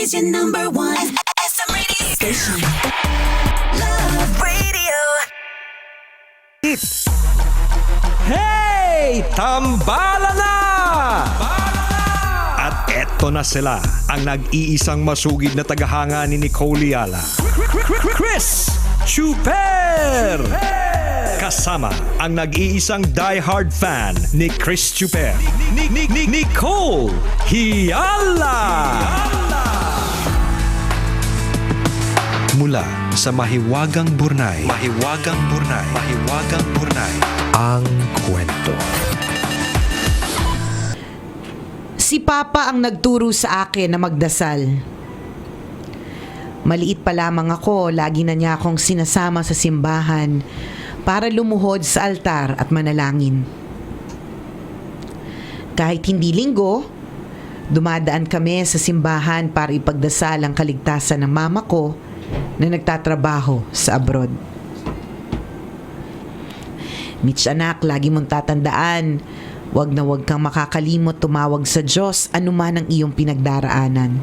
is your number one SM radio station. Love Radio. Hey! Tambala na! At eto na sila, ang nag-iisang masugid na tagahanga ni Nicole Yala. Chris Chuper! Kasama ang nag-iisang die-hard fan ni Chris Chuper. Nicole Yala! Mula sa Mahiwagang Burnay, ang kwento. Si Papa ang nagturo sa akin na magdasal. Maliit pa lamang ako, lagi na niya akong sinasama sa simbahan para lumuhod sa altar at manalangin. Kahit hindi linggo, dumadaan kami sa simbahan para ipagdasal ang kaligtasan ng mama ko na nagtatrabaho sa abroad. Mitch anak, lagi mong tatandaan, wag na wag kang makakalimot tumawag sa Diyos anuman ang iyong pinagdaraanan.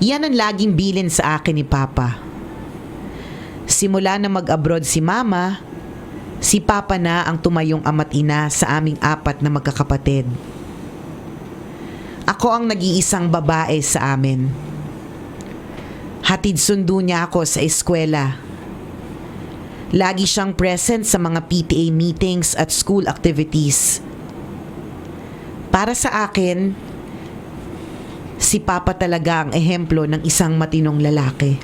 Yan ang laging bilin sa akin ni Papa. Simula na mag-abroad si Mama, si Papa na ang tumayong ama't ina sa aming 4 na magkakapatid. Ako ang nag-iisang babae sa amin. Hatid sundo niya ako sa eskwela. Lagi siyang present sa mga PTA meetings at school activities. Para sa akin, si Papa talaga ang ehemplo ng isang matinong lalaki.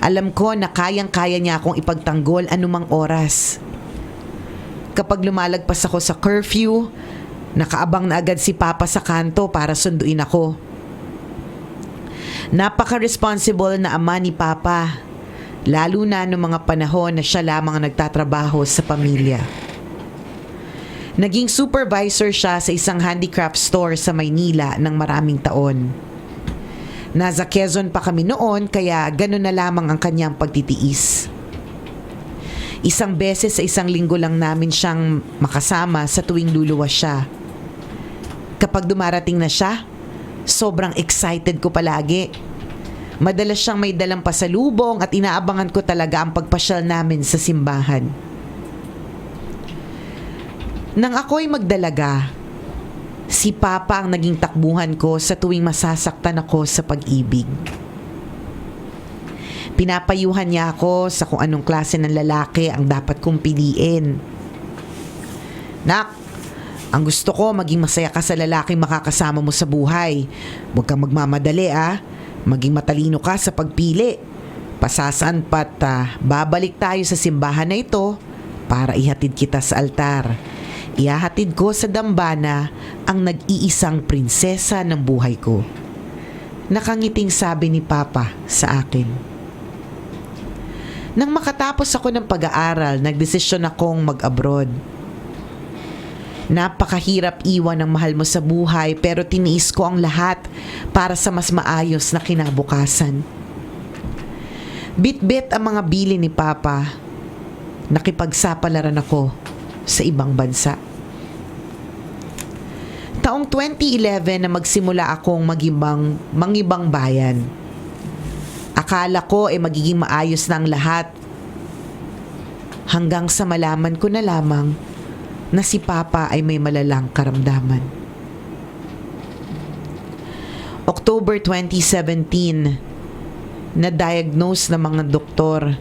Alam ko na kayang-kaya niya akong ipagtanggol anumang oras. Kapag lumalagpas ako sa curfew, nakaabang na agad si Papa sa kanto para sunduin ako. Napaka-responsible na ama ni Papa, lalo na noong mga panahon na siya lamang ang nagtatrabaho sa pamilya. Naging supervisor siya sa isang handicraft store sa Maynila ng maraming taon. Nasa Quezon pa kami noon kaya gano'n na lamang ang kanyang pagtitiis. Isang beses sa isang linggo lang namin siyang makasama sa tuwing luluwas siya. Kapag dumarating na siya, sobrang excited ko palagi. Madalas siyang may dalang pasalubong at inaabangan ko talaga ang pagpasyal namin sa simbahan. Nang ako'y magdalaga, si Papa ang naging takbuhan ko sa tuwing masasaktan ako sa pag-ibig. Pinapayuhan niya ako sa kung anong klase ng lalaki ang dapat kong piliin. Nak, ang gusto ko maging masaya ka sa lalaking makakasama mo sa buhay. Huwag kang magmamadali Maging matalino ka sa pagpili. Pasasan pat babalik tayo sa simbahan na ito para ihatid kita sa altar. Ihahatid ko sa dambana ang nag-iisang prinsesa ng buhay ko. Nakangiting sabi ni Papa sa akin. Nang makatapos ako ng pag-aaral, nagdesisyon akong mag-abroad. Napakahirap iwan ng mahal mo sa buhay pero tiniis ko ang lahat para sa mas maayos na kinabukasan. Bit-bit ang mga bili ni Papa. Nakipagsapalaran ako sa ibang bansa. Taong 2011 na magsimula akong mangibang bayan. Akala ko magiging maayos na ang lahat. Hanggang sa malaman ko na lamang na si Papa ay may malalang karamdaman. October 2017, na-diagnose ng mga doktor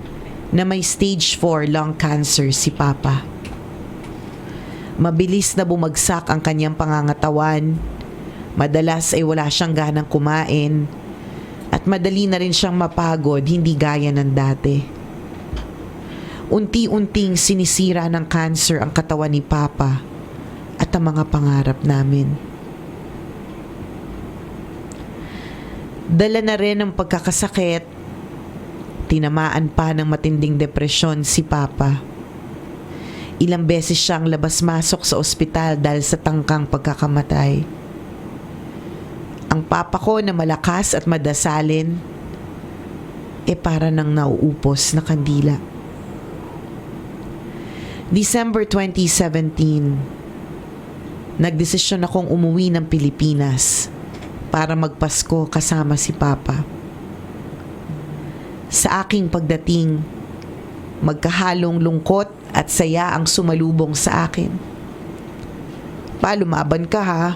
na may stage 4 lung cancer si Papa. Mabilis na bumagsak ang kanyang pangangatawan, madalas ay wala siyang ganang kumain, at madali na rin siyang mapagod, hindi gaya ng dati. Unti-unting sinisira ng cancer ang katawan ni Papa at ang mga pangarap namin. Dala na rin ang pagkakasakit, tinamaan pa ng matinding depresyon si Papa. Ilang beses siyang labas-masok sa ospital dahil sa tangkang pagkakamatay. Ang Papa ko na malakas at madasalin, para nang nauupos na kandila. December 2017, nagdesisyon akong umuwi ng Pilipinas para magpasko kasama si Papa. Sa aking pagdating, magkahalong lungkot at saya ang sumalubong sa akin. Lumaban ka ha.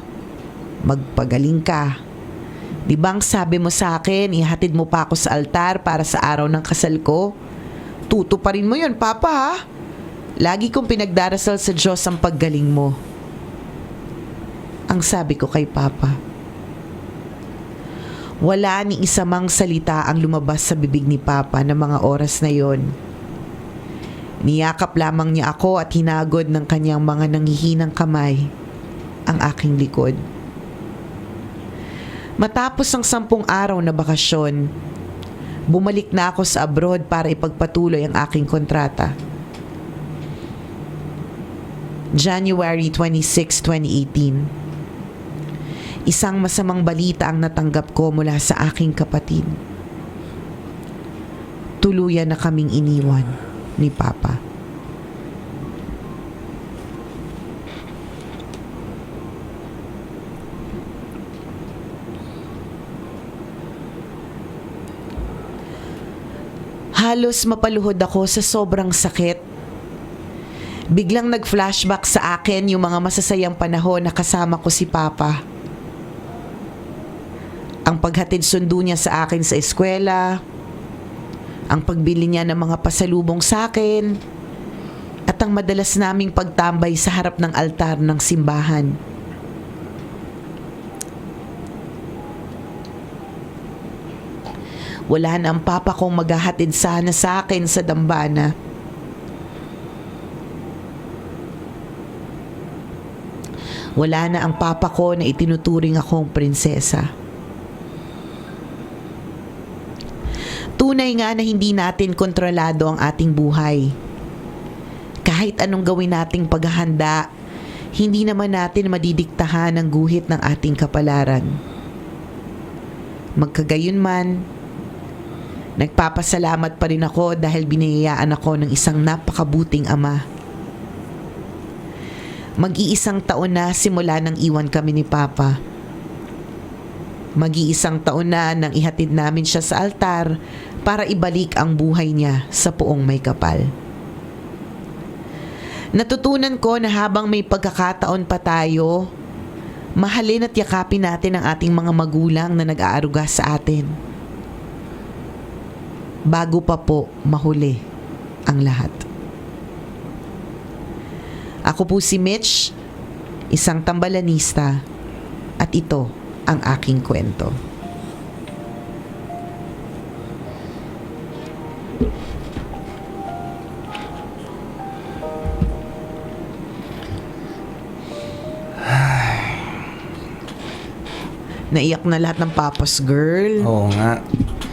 Magpagaling ka. Di bang sabi mo sa akin, ihatid mo pa ako sa altar para sa araw ng kasal ko? Tutuparin mo yun, Papa ha. Lagi kong pinagdarasal sa Diyos ang paggaling mo. Ang sabi ko kay Papa. Wala ni isa mang salita ang lumabas sa bibig ni Papa ng mga oras na yon. Niyakap lamang niya ako at hinagod ng kanyang mga nanghihinang kamay ang aking likod. Matapos ang 10 araw na bakasyon, bumalik na ako sa abroad para ipagpatuloy ang aking kontrata. January 26, 2018. Isang masamang balita ang natanggap ko mula sa aking kapatid. Tuluyan na kaming iniwan ni Papa. Halos mapaluhod ako sa sobrang sakit. Biglang nag-flashback sa akin yung mga masasayang panahon na kasama ko si Papa. Ang paghatid sundo niya sa akin sa eskwela, ang pagbili niya ng mga pasalubong sa akin, at ang madalas naming pagtambay sa harap ng altar ng simbahan. Wala na ang Papa kong maghahatid sana sa akin sa dambana. Wala na ang Papa ko na itinuturing akong prinsesa. Tunay nga na hindi natin kontrolado ang ating buhay. Kahit anong gawin nating paghahanda, hindi naman natin madidiktahan ang guhit ng ating kapalaran. Magkagayunman, nagpapasalamat pa rin ako dahil biniyayaan ako ng isang napakabuting ama. Mag-iisang taon na simula nang iwan kami ni Papa. Mag-iisang taon na nang ihatid namin siya sa altar para ibalik ang buhay niya sa Poong May Kapal. Natutunan ko na habang may pagkakataon pa tayo, mahalin at yakapin natin ang ating mga magulang na nag-aaruga sa atin. Bago pa po mahuli ang lahat. Ako po si Mitch, isang tambalanista, at ito ang aking kwento. Naiyak na lahat ng papas, girl. Oo nga.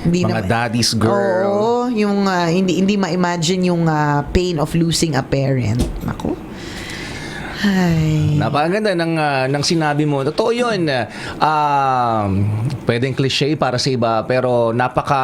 Hindi Mga daddy's girl. Oo, yung hindi ma-imagine yung pain of losing a parent. Nako. Ay. Napakaganda ng sinabi mo. Totoo yun. Pwedeng cliche para sa iba, pero napaka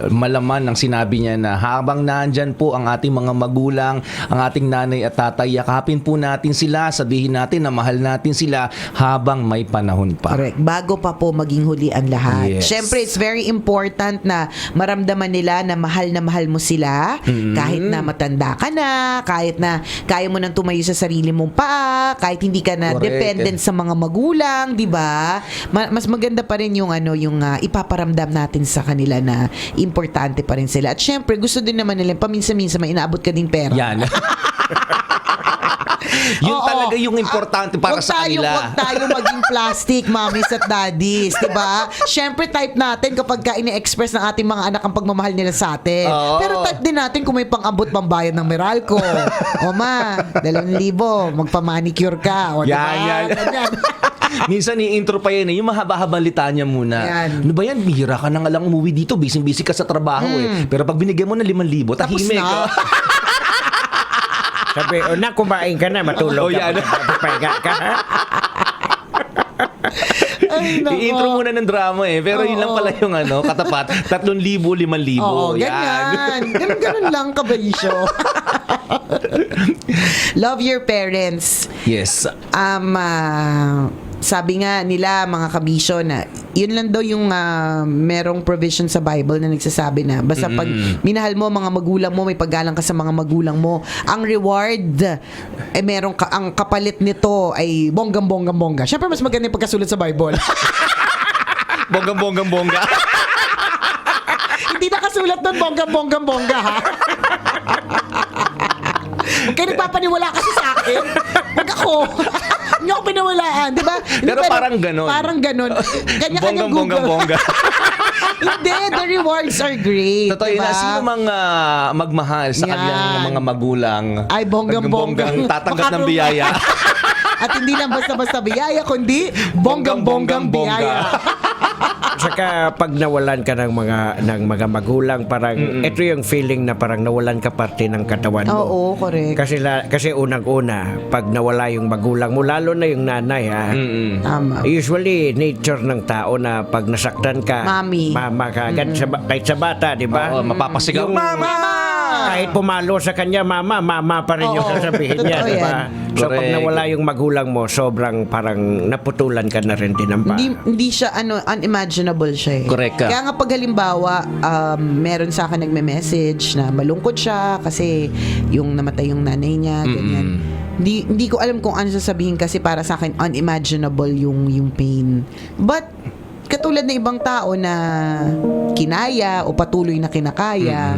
malaman ng sinabi niya na habang nandyan po ang ating mga magulang, ang ating nanay at tatay, yakapin po natin sila, sabihin natin na mahal natin sila habang may panahon pa. Correct. Bago pa po maging huli ang lahat. Yes. Siyempre, it's very important na maramdaman nila na mahal mo sila, kahit na matanda ka na, kahit na kaya mo nang tumayo sa sarili mong paa, kahit hindi ka na Correct. dependent sa mga magulang, 'di ba? Mas maganda pa rin yung ipaparamdam natin sa kanila na importante pa rin sila. At syempre, gusto din naman nila paminsan-minsan may inaabot ka ding pera. Yan. Yun Oo. talaga yung importante para sa kanila. Huwag tayo maging plastic, mommies at daddies, di ba? Siyempre, type natin kapag ine-express ng ating mga anak ang pagmamahal nila sa atin. Oo. Pero type din natin kung may pang-abot pambayad ng Meralco. O ma, 2,000, magpa-manicure ka. O, Yan. Ganyan. Minsan i-intro pa yan yung mahaba-habang litanya muna. Yan. Ano ba yan? Bihira ka na nga lang umuwi dito. Busy-busy ka sa trabaho eh. Pero pag binigyan mo ng 5,000, Tapos tahimik na. ka. Sabi, kumain ka na, matulog yan. ka. Papaga ka. Ay, nako. I-intro muna ng drama eh. Pero yun lang pala yung katapat. 3,000, 5,000. Oo, ganyan. Ganun lang, kabarisyo. Love your parents. Yes. sabi nga nila mga kabisyo na yun lang daw yung merong provision sa Bible na nagsasabi na basta pag minahal mo mga magulang mo, may paggalang ka sa mga magulang mo, ang reward merong ang kapalit nito ay bonggang-bonggang-bongga. Syempre mas maganda yung pagkasulat sa Bible. Bonggang-bonggang-bongga. Hindi nakasulat doon bonggang-bonggang-bongga, ha? Huwag kayo nagpapaniwala kasi sa akin. Huwag ako. Hindi ako pinawalaan, di ba? Hindi, Pero parang ganon. Parang ganon. Kanya-kanyang Google. Bonggang-bonggang-bongga. Hindi, the rewards are great. Totoo yun diba? na, sino mang magmahal sa Yan. kanilang mga magulang Ay, bonggang-bonggang. tatanggap ng Makaroon- biyaya. At hindi lang basta-basta biyaya, kundi bonggang-bonggang biyaya. Saka pag nawalan ka ng mga magulang, parang ito yung feeling na parang nawalan ka parte ng katawan mo. Oo, correct. Kasi unang-una, pag nawala yung magulang mo, lalo na yung nanay, ha? Tama. Usually, nature ng tao na pag nasaktan ka, Mami. mama ka, agad kahit sa bata, di ba? Oo, mapapasigaw. Yung- Mama! Kahit pumalo sa kanya, mama pa rin yung Oo. sasabihin niya, Totoo di ba? yan. So pag Correct. nawala yung magulang mo, sobrang parang naputulan ka na rin din ng paa. Hindi siya unimaginable siya eh. Correct ka. Kaya nga pag halimbawa meron sa akin nagme-message na malungkot siya kasi yung namatay yung nanay niya, ganyan. Hindi ko alam kung ano sasabihin kasi para sa akin unimaginable yung pain. But katulad ng ibang tao na kinaya o patuloy na kinakaya,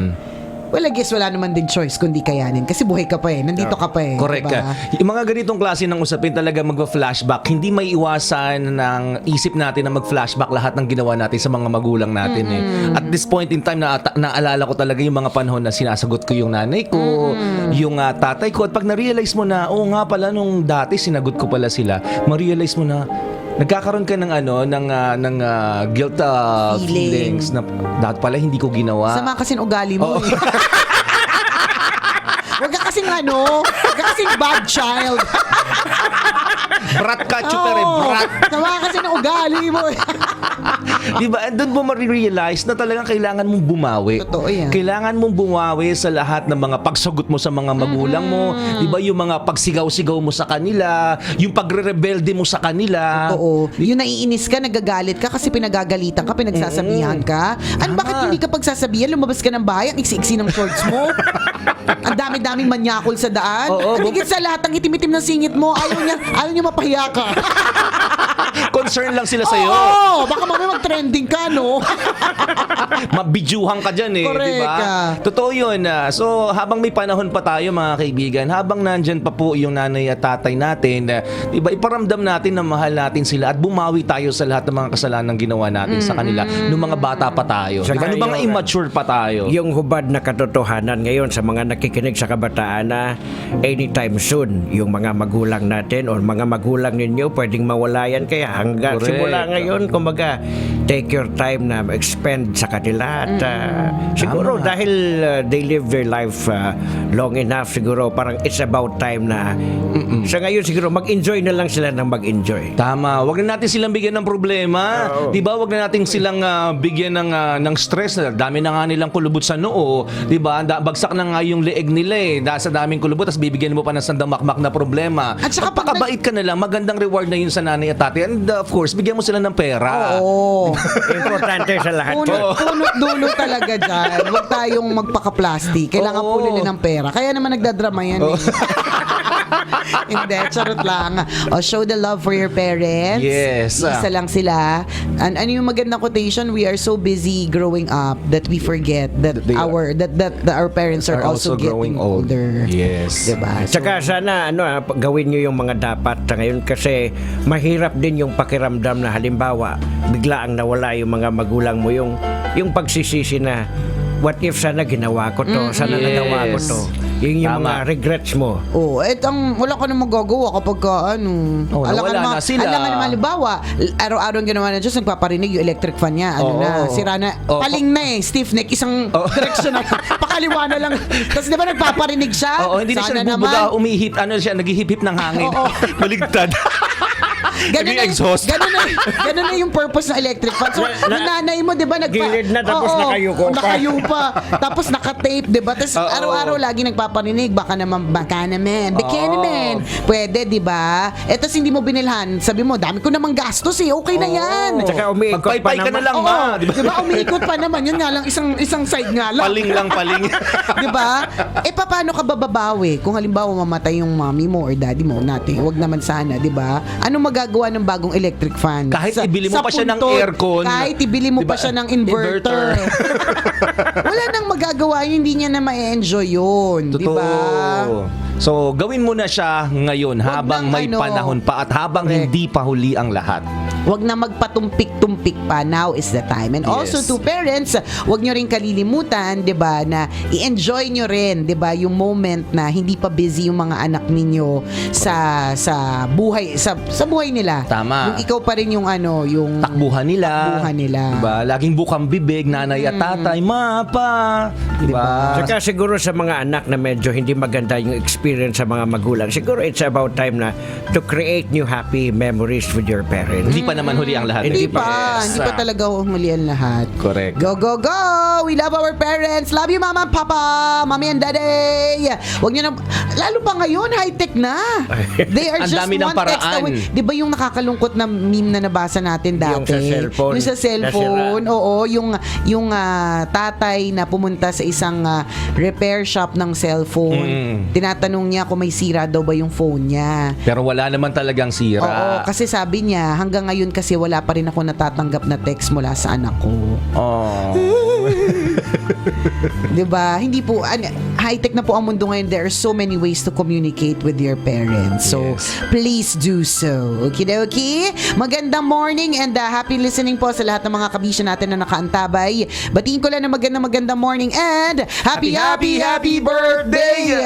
well, I guess wala naman din choice kundi kayanin. Kasi buhay ka pa eh. Nandito ka pa eh. Correct diba? ka. Yung mga ganitong klase ng usapin talaga magpa-flashback. Hindi may iwasan ng isip natin na mag-flashback lahat ng ginawa natin sa mga magulang natin eh. At this point in time, naalala ko talaga yung mga panahon na sinasagot ko yung nanay ko, yung tatay ko. At pag na-realize mo na, oo nga pala, nung dati sinagot ko pala sila, ma-realize mo na, nagkakaroon ka ng guilt feelings na dapat pala hindi ko ginawa. Sama kasing ugali mo eh. Huwag ka kasing huwag ka kasing bad child. Brat ka, chuper eh, brat. Sama kasi ng ugali mo eh. Diba? Doon mo marirealize na talagang kailangan mong bumawi. Totoo yan. Kailangan mong bumawi sa lahat ng mga pagsagot mo sa mga magulang mo. Diba? Yung mga pagsigaw-sigaw mo sa kanila, yung pagre-rebelde mo sa kanila. Oo. Yung naiinis ka, nagagalit ka kasi pinagagalitan ka, pinagsasabihan ka. Ano, bakit hindi ka pagsasabihan? Lumabas ka ng bahay, ang iksi-iksi ng shorts mo. Ang dami-daming manyakol sa daan. Oo, At higit sa lahat, ang itim-itim ng singit mo, ayaw niya mapahiya ka. Concern lang sila sa'yo. Oo, baka mamaya mag-trending ka, no? Mabidyuhan ka dyan eh, Correct di ba? ka. Totoo yun. So, habang may panahon pa tayo mga kaibigan, habang nandyan pa po yung nanay at tatay natin, di ba, iparamdam natin na mahal natin sila at bumawi tayo sa lahat ng mga kasalanan ginawa natin sa kanila nung mga bata pa tayo. Di ba? Saka Nung mga yun, immature pa tayo. Yung hubad na katotohanan ngayon sa mga nakikinig sa kabataan na anytime soon, yung mga magulang natin o mga magulang ninyo pwedeng mawala yan. Kaya hanggang Correct. simula ngayon, kumbaga, take your time na expend sa kanila. At siguro Tama. dahil they live their life long enough, siguro parang it's about time na sa ngayon siguro mag-enjoy na lang sila ng mag-enjoy. Tama. Wag na natin silang bigyan ng problema. Oo. 'Di ba? Wag na natin silang bigyan ng stress. Dami na nga nilang kulubot sa noo, 'di ba? Bagsak na nga yung leeg nila eh. Dahil sa daming kulubot, tapos bibigyan mo pa ng sandamakmak na problema. At saka pag pagpakabait ka na lang, magandang reward na yun sa nanay at tatay. And of course, bigyan mo sila ng pera. Oo. Importante sa lahat yun. Punot dulo talaga dyan. Huwag tayong magpaka-plastic. Kailangan Oo. po nila ng pera. Kaya naman nagdadrama yan eh. Hindi, charot lang. O, show the love for your parents. Yes. Isa lang sila. Ano yung magandang quotation? We are so busy growing up that we forget that They are- our parents are also getting older. Yes. Diba? So, Tsaka sana gawin niyo yung mga dapat sa ngayon kasi mahirap din yung pakiramdam na halimbawa bigla ang nawala yung mga magulang mo yung pagsisisi na what if sana ginawa ko to, sana Yes. nagawa ko to. Yung Tama. mga regrets mo. oh, wala ka na magagawa kapag Oh, nawala na sila. Alam nga naman, halimbawa, araw-araw ang ginawa na Diyos, nagpaparinig yung electric fan niya. Ano Oo. na, sira na. Oo. Paling na eh, stiff neck, isang direction na. Pakaliwa na lang. Tapos di ba nagpaparinig siya? Oo, hindi na siya Sana nagbubuga, umihip, naghihip-hip ng hangin. Oo. Baligtad. Naging exhaust. Ganun na yung purpose ng electric fan. So, yung nanay mo, di ba, Gilid na, tapos nakayuko pa. Nakayupa. Tapos nakatape, di ba? Tapos araw-araw lagi nagpaparinig, baka naman, bikini man. Pwede, di ba? Eh, tapos hindi mo binilhan. Sabi mo, dami ko namang gastos eh. Okay na yan. At saka umiikot pa Magpaypay ka na naman. lang, Oo, ma. Di ba? diba? Umiikot pa naman. Yun nga lang, isang side nga lang. Paling lang, paling. Di ba? Eh, paano ka bababawi? Kung halimbawa mamatay yung mommy mo or daddy mo, natin, wag naman sana, di ba? Ano magagawa ng bagong electric fan? Kahit ibili mo sa pa siya ng puntod, aircon. Kahit ibili mo Di ba? pa siya ng inverter. Wala nang magagawa yun, hindi niya na ma-enjoy yun. Di ba? So, gawin mo na siya ngayon Wag habang nang may panahon pa at habang Correct. hindi pa huli ang lahat. Wag na magpatumpik-tumpik pa. Now is the time. And also Yes. to parents, wag nyo rin kalilimutan, 'di ba, na i-enjoy nyo rin, 'di ba, yung moment na hindi pa busy yung mga anak ninyo sa buhay sa buhay nila. Tama. Yung ikaw pa rin yung yung Takbuhan nila. Takbuhan nila. Diba? Laging bukang bibig, nanay at tatay, mapa. Diba? Saka siguro sa mga anak na medyo hindi maganda yung experience sa mga magulang, siguro it's about time na to create new happy memories with your parents. Hindi pa naman huli ang lahat. Hindi Hindi pa, pa. hindi pa talaga huli ang lahat. Correct. Go, go, go! We love our parents. Love you, mama and papa, mommy and daddy. Huwag nyo na, lalo pa ngayon, high-tech na. They are Ang just dami ng one text paraan. away. Di ba yung nakakalungkot na meme na nabasa natin dati? Yung sa cellphone. Yung sa cellphone, Nasira. oo. Yung tatay na pumunta sa isang repair shop ng cellphone. Tinatanong niya kung may sira daw ba yung phone niya. Pero wala naman talagang sira. Oo, kasi sabi niya, hanggang ngayon kasi wala pa rin ako natatanggap na text mula sa anak ko. Oh. 'Di ba? Hindi po high-tech na po ang mundo ngayon. There are so many ways to communicate with your parents. So, Yes. please do so. Okay. Magandang morning and happy listening po sa lahat ng mga kabisyo natin na nakaantabay. Batiin ko lang na magandang morning and happy birthday!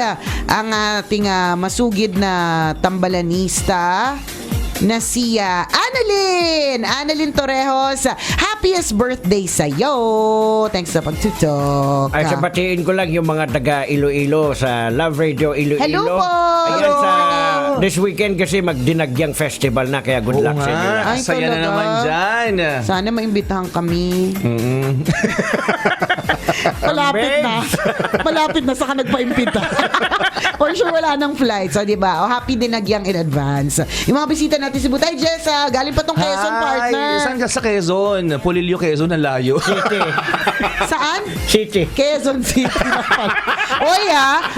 Ang ating masugid na tambalanista na si Annalyn Torrejos. Happiest birthday sa'yo. Thanks sa pagtutok. Ay, sabatiin ko lang yung mga taga Iloilo sa Love Radio Iloilo. Hello po! Ayan, Hello! sa this weekend kasi magdinagyang festival na, kaya good Oo luck sa inyo. nga. Ay, Saya na talaga? naman dyan. Sana maimbitahan kami. Malapit na saka nagpaimbita. For sure wala nang flight. So, di ba? Happy dinagyang in advance. Yung mga bisita natin si Butay Jess, galing pa tong Quezon, partner. Saan ka sa Quezon? Pulilio, Quezon, ang layo. Saan? City. Quezon City naman. Oy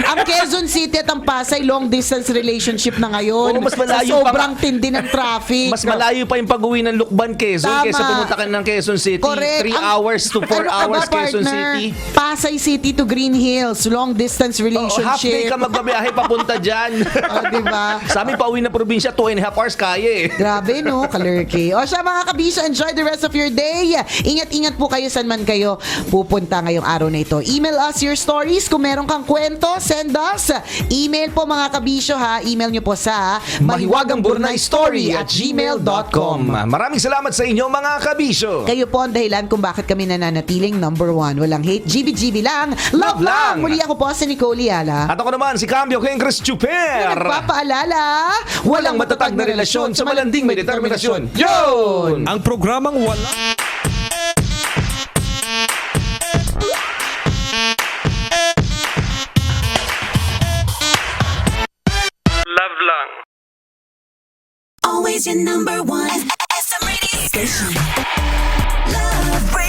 ang Quezon City at ang Pasay long distance relationship na ngayon. Oo, mas malayo Sa sobrang pa tindi ng traffic. Mas malayo pa yung pag-uwi ng Lukban, Quezon Tama. kaysa pumunta ka ng Quezon City. Correct. 3 hours to 4 Ano ka ba, hours Quezon partner? City. Pasay City to Green Hills, long distance Oh, half day relationship. ka magbabiyahe papunta dyan. Diba? Sa amin, pauwi na probinsya, 2.5 hours kaya eh. Grabe, no? Kalurky. O siya, mga kabisyo, enjoy the rest of your day. Ingat-ingat po kayo saan man kayo pupunta ngayong araw na ito. Email us your stories. Kung meron kang kwento, send us. Email po, mga kabisyo, ha? Email nyo po sa mahiwagangburnaystory@gmail.com. Maraming salamat sa inyo, mga kabisyo. Kayo po ang dahilan kung bakit kami nananatiling number 1. Walang hate, GB lang. Love lang! Muli ako po si Nicole Yala. At ako naman, si Cambio King Chris Chuper. Nagpapaalala, Walang matatag na relasyon sa malanding may determinasyon. Yun! Ang programang wala Always your number one. SM Radio Station. Love Radio.